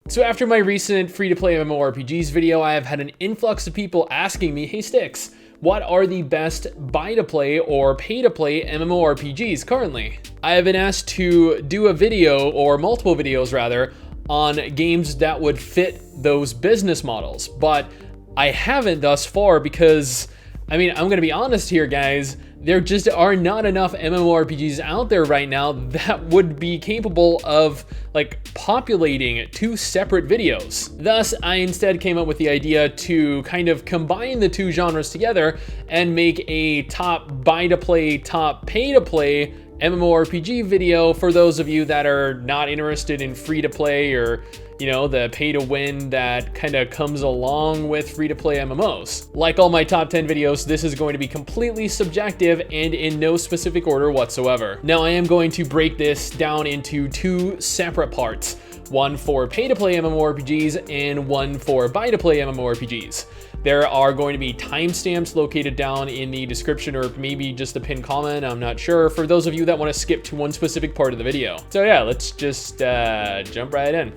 So after my recent free-to-play MMORPGs video, I have had an influx of people asking me, hey Styx, what are the best buy-to-play or pay-to-play MMORPGs currently? I have been asked to do a video, or multiple videos rather, on games that would fit those business models, but I haven't thus far because, I mean, I'm gonna be honest here, guys, there just are not enough MMORPGs out there right now that would be capable of like populating 2 separate videos. Thus, I instead came up with the idea to kind of combine the 2 genres together and make a top buy-to-play, top pay-to-play MMORPG video for those of you that are not interested in free-to-play or, you know, the pay-to-win that kind of comes along with free-to-play MMOs. Like all my top 10 videos, this is going to be completely subjective and in no specific order whatsoever. Now, I am going to break this down into 2 separate parts. One for pay-to-play MMORPGs and one for buy-to-play MMORPGs. There are going to be timestamps located down in the description or maybe just a pinned comment, I'm not sure, for those of you that want to skip to one specific part of the video. So yeah, let's just jump right in.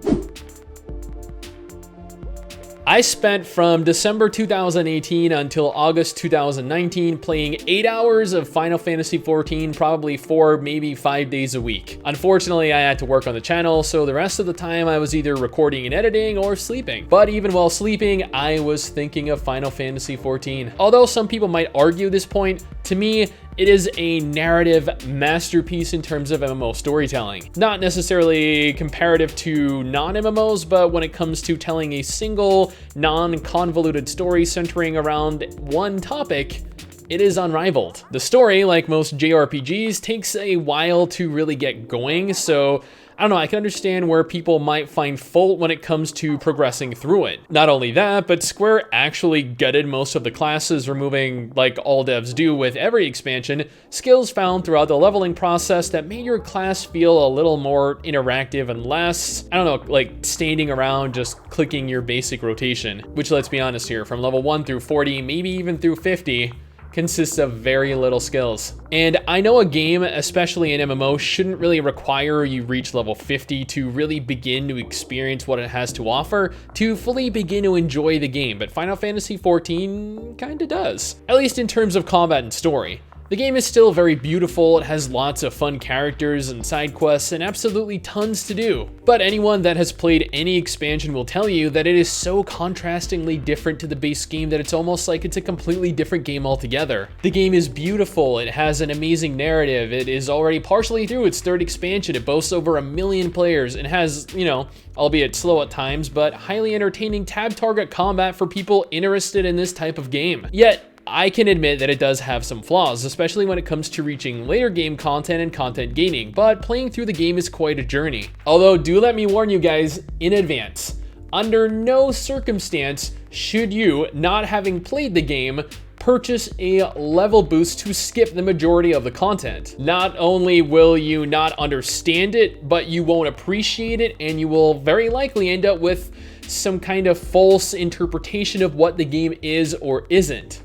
I spent from December 2018 until August 2019 playing 8 hours of Final Fantasy XIV, probably 4, maybe 5 days a week. Unfortunately, I had to work on the channel, so the rest of the time I was either recording and editing or sleeping. But even while sleeping, I was thinking of Final Fantasy XIV. Although some people might argue this point, to me, it is a narrative masterpiece in terms of MMO storytelling. Not necessarily comparative to non-MMOs, but when it comes to telling a single, non-convoluted story centering around one topic, it is unrivaled. The story, like most JRPGs, takes a while to really get going, so I don't know, I can understand where people might find fault when it comes to progressing through it. Not only that, but Square actually gutted most of the classes, removing, like all devs do with every expansion, skills found throughout the leveling process that made your class feel a little more interactive and less, I don't know, like standing around just clicking your basic rotation. Which, let's be honest here, from level 1 through 40, maybe even through 50, consists of very little skills. And I know a game, especially an MMO, shouldn't really require you reach level 50 to really begin to experience what it has to offer, to fully begin to enjoy the game, but Final Fantasy XIV kinda does. At least in terms of combat and story. The game is still very beautiful, it has lots of fun characters and side quests and absolutely tons to do. But anyone that has played any expansion will tell you that it is so contrastingly different to the base game that it's almost like it's a completely different game altogether. The game is beautiful, it has an amazing narrative, it is already partially through its 3rd expansion, it boasts over 1 million players and has, you know, albeit slow at times, but highly entertaining tab target combat for people interested in this type of game. Yet, I can admit that it does have some flaws, especially when it comes to reaching later game content and content gaining, but playing through the game is quite a journey. Although, do let me warn you guys in advance, under no circumstance should you, not having played the game, purchase a level boost to skip the majority of the content. Not only will you not understand it, but you won't appreciate it, and you will very likely end up with some kind of false interpretation of what the game is or isn't.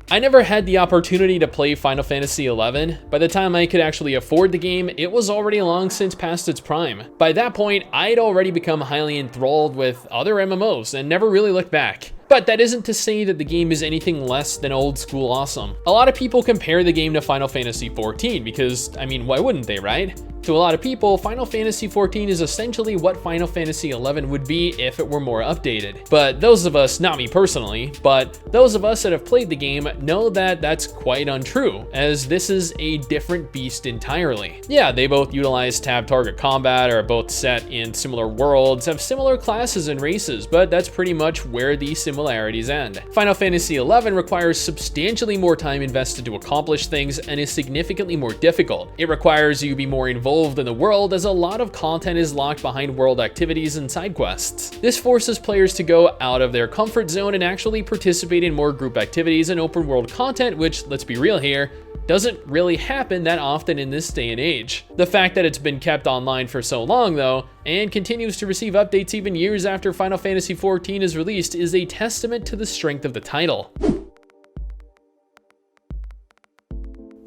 I never had the opportunity to play Final Fantasy XI. By the time I could actually afford the game, it was already long since past its prime. By that point, I'd already become highly enthralled with other MMOs and never really looked back. But that isn't to say that the game is anything less than old school awesome. A lot of people compare the game to Final Fantasy XIV because, I mean, why wouldn't they, right? To a lot of people, Final Fantasy XIV is essentially what Final Fantasy XI would be if it were more updated. But those of us, not me personally, but those of us that have played the game know that that's quite untrue, as this is a different beast entirely. Yeah, they both utilize tab target combat, are both set in similar worlds, have similar classes and races, but that's pretty much where the similarities end. Final Fantasy XI requires substantially more time invested to accomplish things and is significantly more difficult. It requires you be more involved in the world, as a lot of content is locked behind world activities and side quests. This forces players to go out of their comfort zone and actually participate in more group activities and open world content, which, let's be real here, doesn't really happen that often in this day and age. The fact that it's been kept online for so long though, and continues to receive updates even years after Final Fantasy XIV is released, is a testament to the strength of the title.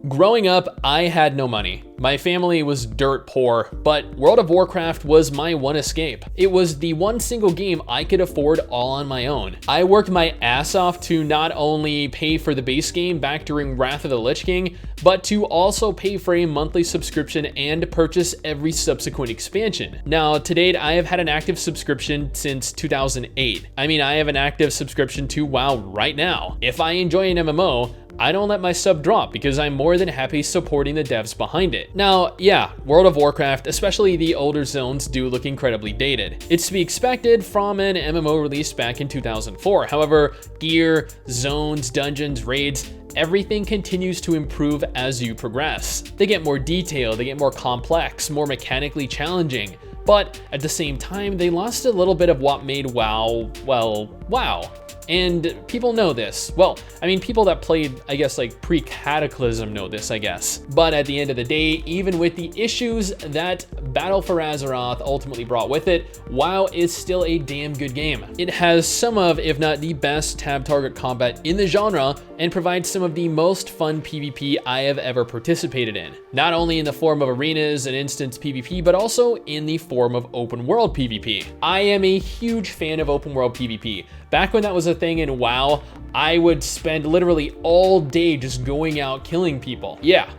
Growing up, I had no money. My family was dirt poor, but World of Warcraft was my one escape. It was the one single game I could afford all on my own. I worked my ass off to not only pay for the base game back during Wrath of the Lich King, but to also pay for a monthly subscription and purchase every subsequent expansion. Now, to date, I have had an active subscription since 2008. I mean, I have an active subscription to WoW right now. If I enjoy an MMO, I don't let my sub drop because I'm more than happy supporting the devs behind it. Now, yeah, World of Warcraft, especially the older zones, do look incredibly dated. It's to be expected from an MMO released back in 2004. However, gear, zones, dungeons, raids, everything continues to improve as you progress. They get more detailed, they get more complex, more mechanically challenging. But at the same time, they lost a little bit of what made WoW, well, WoW. And people know this. Well, I mean, people that played, I guess, like pre-Cataclysm know this, I guess. But at the end of the day, even with the issues that Battle for Azeroth ultimately brought with it, WoW is still a damn good game. It has some of, if not the best tab target combat in the genre, and provides some of the most fun PvP I have ever participated in. Not only in the form of arenas and instance PvP, but also in the form of open world PvP. I am a huge fan of open world PvP. Back when that was a thing in WoW, I would spend literally all day just going out killing people. Yeah,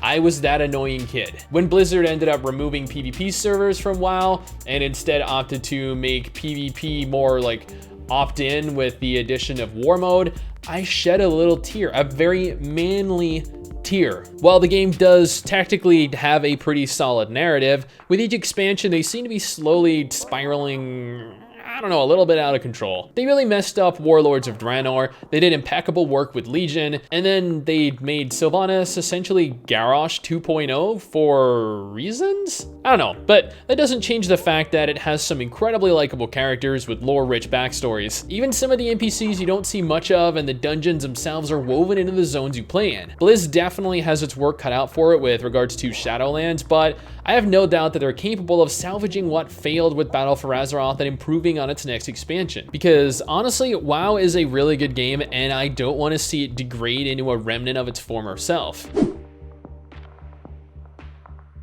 I was that annoying kid. When Blizzard ended up removing PvP servers from WoW and instead opted to make PvP more like opt-in with the addition of war mode, I shed a little tear, a very manly tear. While the game does tactically have a pretty solid narrative, with each expansion they seem to be slowly spiraling, I don't know, a little bit out of control. They really messed up Warlords of Draenor, they did impeccable work with Legion, and then they made Sylvanas essentially Garrosh 2.0 for reasons? I don't know, but that doesn't change the fact that it has some incredibly likable characters with lore-rich backstories. Even some of the NPCs you don't see much of, and the dungeons themselves are woven into the zones you play in. Blizz definitely has its work cut out for it with regards to Shadowlands, but I have no doubt that they're capable of salvaging what failed with Battle for Azeroth and improving on its next expansion. Because honestly, WoW is a really good game and I don't want to see it degrade into a remnant of its former self.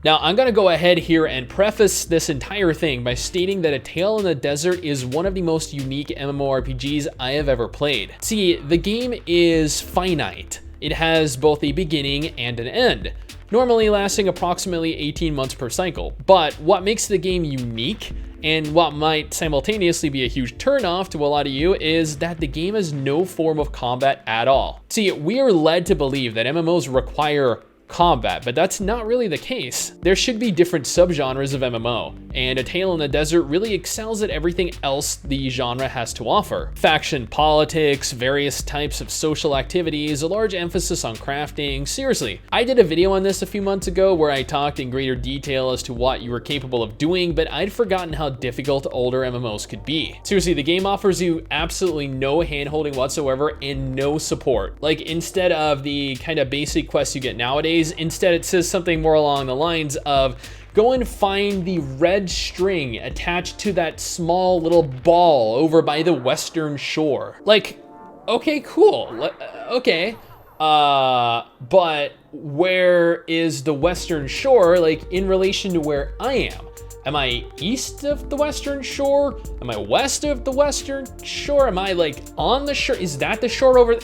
Now, I'm gonna go ahead here and preface this entire thing by stating that A Tale in the Desert is one of the most unique MMORPGs I have ever played. See, the game is finite. It has both a beginning and an end, normally lasting approximately 18 months per cycle. But what makes the game unique, and what might simultaneously be a huge turnoff to a lot of you, is that the game has no form of combat at all. See, we are led to believe that MMOs require combat, but that's not really the case. There should be different subgenres of MMO, and A Tale in the Desert really excels at everything else the genre has to offer. Faction politics, various types of social activities, a large emphasis on crafting. Seriously, I did a video on this a few months ago where I talked in greater detail as to what you were capable of doing, but I'd forgotten how difficult older MMOs could be. Seriously, the game offers you absolutely no handholding whatsoever and no support. Like, instead of the kind of basic quests you get nowadays, instead it says something more along the lines of, go and find the red string attached to that small little ball over by the western shore. Like, okay, cool, okay. But where is the western shore, like, in relation to where I am? Am I east of the western shore? Am I west of the western shore? Am I like on the shore? Is that the shore over?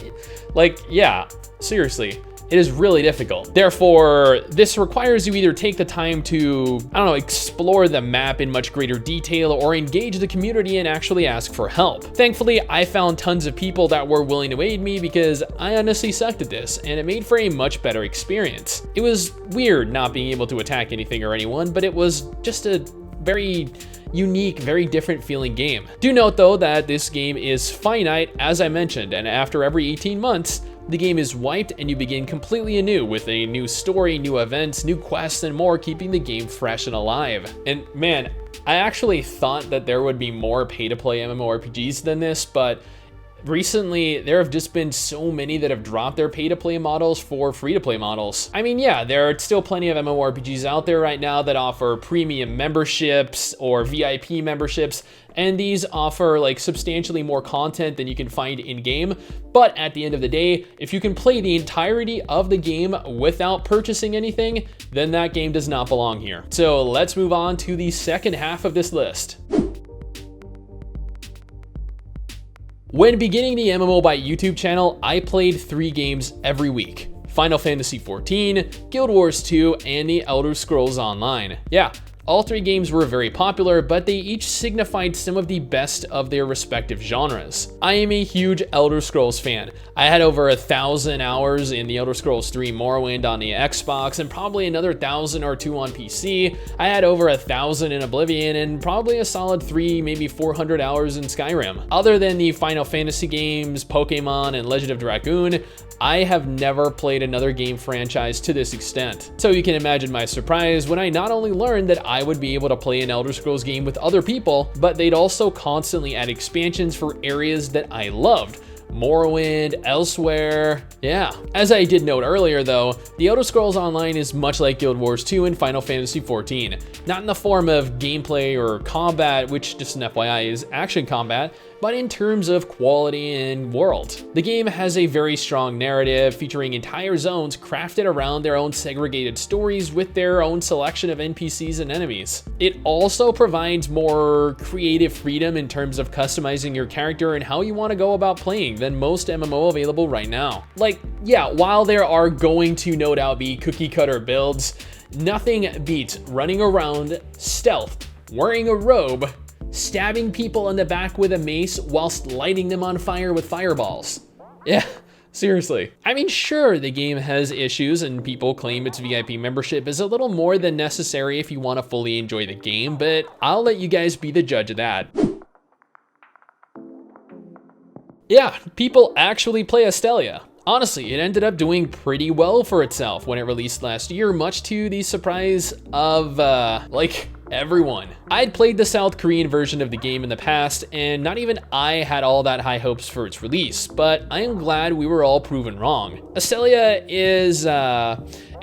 Like, yeah, seriously. It is really difficult. Therefore, this requires you either take the time to, I don't know, explore the map in much greater detail or engage the community and actually ask for help. Thankfully, I found tons of people that were willing to aid me because I honestly sucked at this, and it made for a much better experience. It was weird not being able to attack anything or anyone, but it was just a very unique, very different feeling game. Do note though that this game is finite, as I mentioned, and after every 18 months, the game is wiped and you begin completely anew with a new story, new events, new quests, and more, keeping the game fresh and alive. And man, I actually thought that there would be more pay-to-play MMORPGs than this, but recently there have just been so many that have dropped their pay-to-play models for free-to-play models. I mean, yeah, there are still plenty of MMORPGs out there right now that offer premium memberships or VIP memberships, and these offer like substantially more content than you can find in-game. But at the end of the day, if you can play the entirety of the game without purchasing anything, then that game does not belong here. So let's move on to the second half of this list. When beginning the MMO by YouTube channel, I played 3 games every week: Final Fantasy XIV, Guild Wars 2, and the Elder Scrolls Online. Yeah, all 3 games were very popular, but they each signified some of the best of their respective genres. I am a huge Elder Scrolls fan. I had over 1,000 hours in the Elder Scrolls 3 Morrowind on the Xbox, and probably another 1,000 or 2 on PC. I had over 1,000 in Oblivion, and probably a solid 3, maybe 400 hours in Skyrim. Other than the Final Fantasy games, Pokemon, and Legend of Dragoon, I have never played another game franchise to this extent. So you can imagine my surprise when I not only learned that I would be able to play an Elder Scrolls game with other people, but they'd also constantly add expansions for areas that I loved. Morrowind, elsewhere. Yeah. As I did note earlier though, the Elder Scrolls Online is much like Guild Wars 2 and Final Fantasy XIV. Not in the form of gameplay or combat, which just an FYI is action combat, but in terms of quality and world. The game has a very strong narrative featuring entire zones crafted around their own segregated stories with their own selection of NPCs and enemies. It also provides more creative freedom in terms of customizing your character and how you want to go about playing than most MMO available right now. Like, yeah, while there are going to no doubt be cookie cutter builds, nothing beats running around stealth, wearing a robe, stabbing people in the back with a mace whilst lighting them on fire with fireballs. Yeah, seriously. I mean, sure, the game has issues and people claim its VIP membership is a little more than necessary if you want to fully enjoy the game, but I'll let you guys be the judge of that. Yeah, people actually play Astelia. Honestly, it ended up doing pretty well for itself when it released last year, much to the surprise of, everyone. I'd played the South Korean version of the game in the past, and not even I had all that high hopes for its release, but I am glad we were all proven wrong. Astelia is,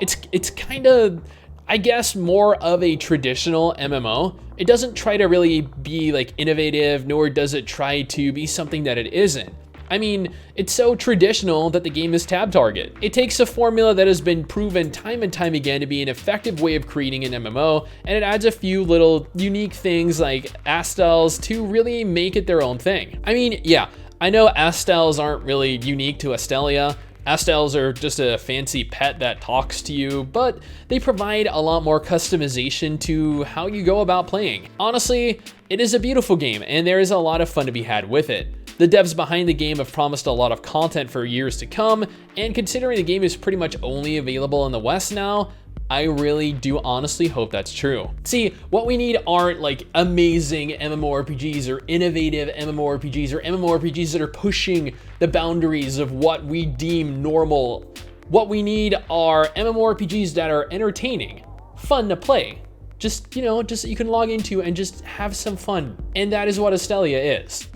it's kind of, I guess, more of a traditional MMO. It doesn't try to really be like innovative, nor does it try to be something that it isn't. I mean, it's so traditional that the game is tab target. It takes a formula that has been proven time and time again to be an effective way of creating an MMO, and it adds a few little unique things like Astels to really make it their own thing. I mean, yeah, I know Astels aren't really unique to Astelia. Astels are just a fancy pet that talks to you, but they provide a lot more customization to how you go about playing. Honestly, it is a beautiful game, and there is a lot of fun to be had with it. The devs behind the game have promised a lot of content for years to come, and considering the game is pretty much only available in the West now, I really do honestly hope that's true. See, what we need aren't like amazing MMORPGs or innovative MMORPGs or MMORPGs that are pushing the boundaries of what we deem normal. What we need are MMORPGs that are entertaining, fun to play, just you can log into and just have some fun. And that is what Astelia is.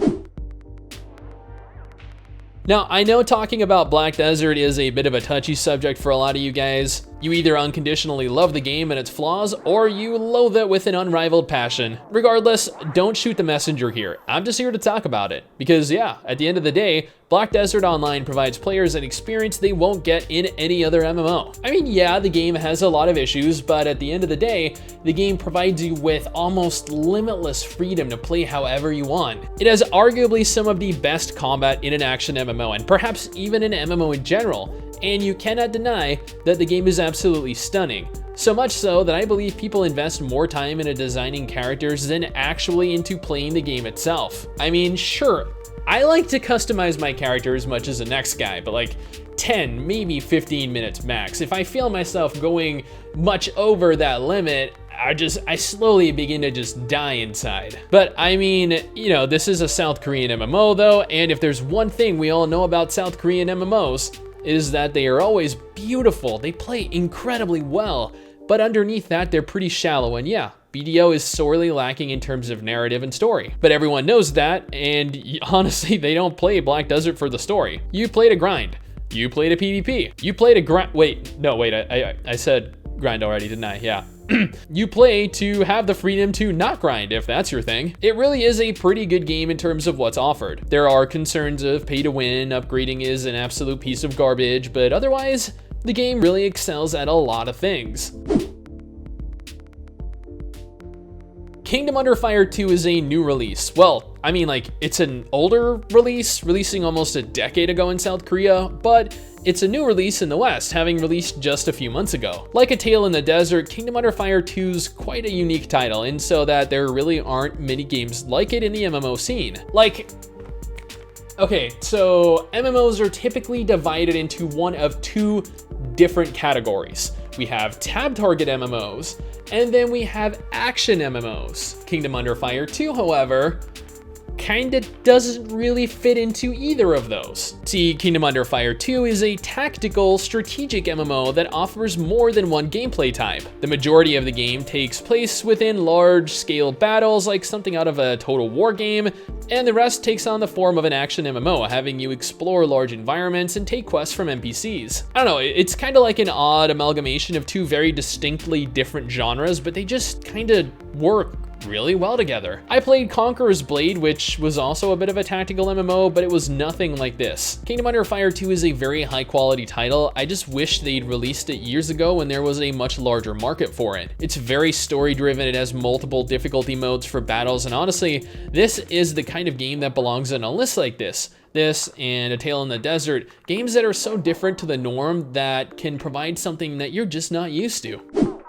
Now, I know talking about Black Desert is a bit of a touchy subject for a lot of you guys. You either unconditionally love the game and its flaws, or you loathe it with an unrivaled passion. Regardless, don't shoot the messenger here. I'm just here to talk about it. Because yeah, at the end of the day, Black Desert Online provides players an experience they won't get in any other MMO. I mean, yeah, the game has a lot of issues, but at the end of the day, the game provides you with almost limitless freedom to play however you want. It has arguably some of the best combat in an action MMO, and perhaps even an MMO in general. And you cannot deny that the game is absolutely stunning. So much so that I believe people invest more time into designing characters than actually into playing the game itself. I mean, sure, I like to customize my character as much as the next guy, but like 10, maybe 15 minutes max. If I feel myself going much over that limit, I slowly begin to just die inside. But I mean, this is a South Korean MMO though, and if there's one thing we all know about South Korean MMOs, is that they are always beautiful. They play incredibly well. but underneath that, they're pretty shallow, and yeah, BDO is sorely lacking in terms of narrative and story. But everyone knows that, and honestly, they don't play Black Desert for the story. You play to grind. You play to PvP. You play to grind. Wait, I said grind already, didn't I? Yeah. You play to have the freedom to not grind, if that's your thing. It really is a pretty good game in terms of what's offered. There are concerns of pay to win, upgrading is an absolute piece of garbage, but otherwise, the game really excels at a lot of things. Kingdom Under Fire 2 is a new release. Well, I mean, like, it's an older release, releasing almost a decade ago in South Korea, but it's a new release in the West, having released just a few months ago. Like A Tale in the Desert, Kingdom Under Fire 2's quite a unique title, in so that there really aren't many games like it in the MMO scene. Like, okay, so MMOs are typically divided into one of two different categories. We have tab target MMOs, and then we have action MMOs. Kingdom Under Fire 2, however, kinda doesn't really fit into either of those. See, Kingdom Under Fire 2 is a tactical, strategic MMO that offers more than one gameplay type. The majority of the game takes place within large-scale battles, like something out of a Total War game, and the rest takes on the form of an action MMO, having you explore large environments and take quests from NPCs. I don't know, it's kind of like an odd amalgamation of two very distinctly different genres, but they just kind of work really well together. I played Conqueror's Blade, which was also a bit of a tactical MMO, but it was nothing like this. Kingdom Under Fire 2 is a very high quality title. I just wish they'd released it years ago when there was a much larger market for it. It's very story driven, it has multiple difficulty modes for battles, and honestly, this is the kind of game that belongs on a list like this. This and A Tale in the Desert, games that are so different to the norm that can provide something that you're just not used to.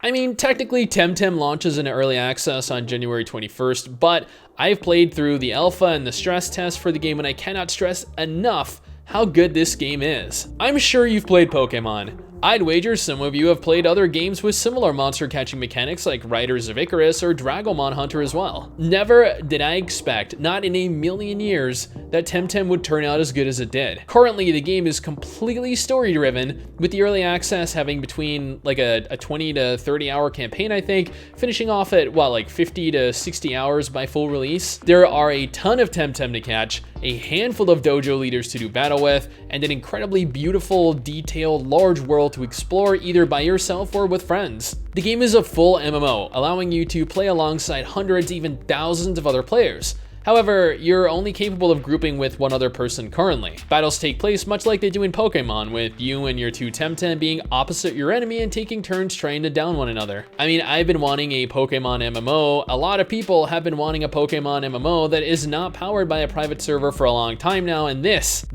I mean, technically Temtem launches in early access on January 21st, but I've played through the alpha and the stress test for the game, and I cannot stress enough how good this game is. I'm sure you've played Pokemon. I'd wager some of you have played other games with similar monster catching mechanics like Riders of Icarus or Dragomon Hunter as well. Never did I expect, not in a million years, that Temtem would turn out as good as it did. Currently, the game is completely story driven, with the early access having between like a 20 to 30 hour campaign, I think, finishing off at, well, like 50 to 60 hours by full release. There are a ton of Temtem to catch, a handful of dojo leaders to do battle with, and an incredibly beautiful, detailed, large world to explore either by yourself or with friends. The game is a full MMO, allowing you to play alongside hundreds, even thousands of other players. However, you're only capable of grouping with one other person currently. Battles take place much like they do in Pokemon, with you and your two Temtem being opposite your enemy and taking turns trying to down one another. I mean, I've been wanting a Pokemon MMO. A lot of people have been wanting a Pokemon MMO that is not powered by a private server for a long time now, and this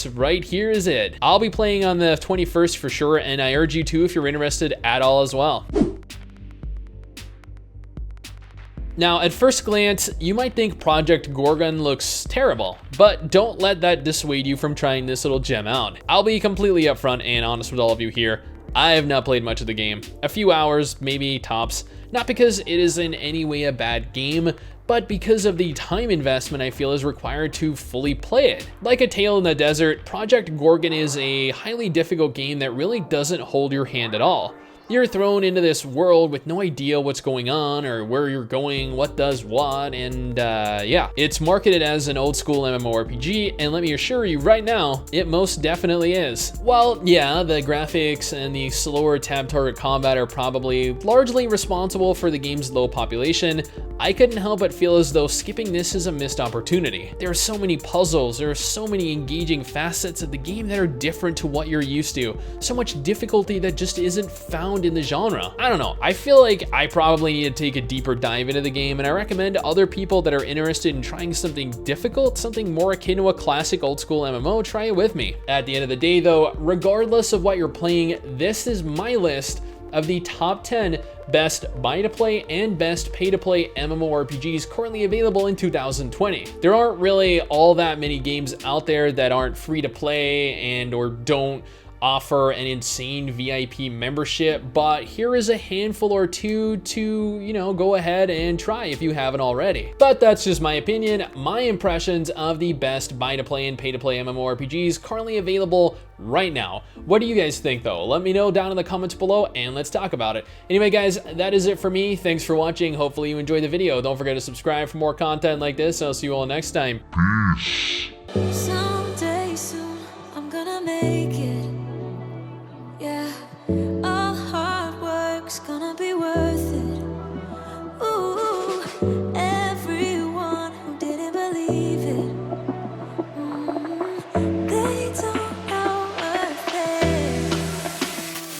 right here is it. I'll be playing on the 21st for sure, and I urge you to if you're interested at all as well. Now, at first glance, you might think Project Gorgon looks terrible, but don't let that dissuade you from trying this little gem out. I'll be completely upfront and honest with all of you here. I have not played much of the game. A few hours, maybe tops, not because it is in any way a bad game, but because of the time investment I feel is required to fully play it. Like A Tale in the Desert, Project Gorgon is a highly difficult game that really doesn't hold your hand at all. You're thrown into this world with no idea what's going on or where you're going, what does what, and yeah. It's marketed as an old school MMORPG, and let me assure you right now, it most definitely is. While, yeah, the graphics and the slower tab target combat are probably largely responsible for the game's low population, I couldn't help but feel as though skipping this is a missed opportunity. There are so many puzzles, there are so many engaging facets of the game that are different to what you're used to, so much difficulty that just isn't found in the genre. I don't know, I feel like I probably need to take a deeper dive into the game, and I recommend other people that are interested in trying something difficult, something more akin to a classic old school MMO, try it with me. At the end of the day though, regardless of what you're playing, this is my list of the top 10 best buy-to-play and best pay-to-play MMORPGs currently available in 2020. There aren't really all that many games out there that aren't free to play and or don't offer an insane VIP membership, but here is a handful or two to, you know, go ahead and try if you haven't already. But that's just my opinion, my impressions of the best buy-to-play and pay-to-play MMORPGs currently available right now. What do you guys think though? Let me know down in the comments below and let's talk about it. Anyway guys, that is it for me. Thanks for watching. Hopefully you enjoyed the video. Don't forget to subscribe for more content like this. I'll see you all next time. Peace.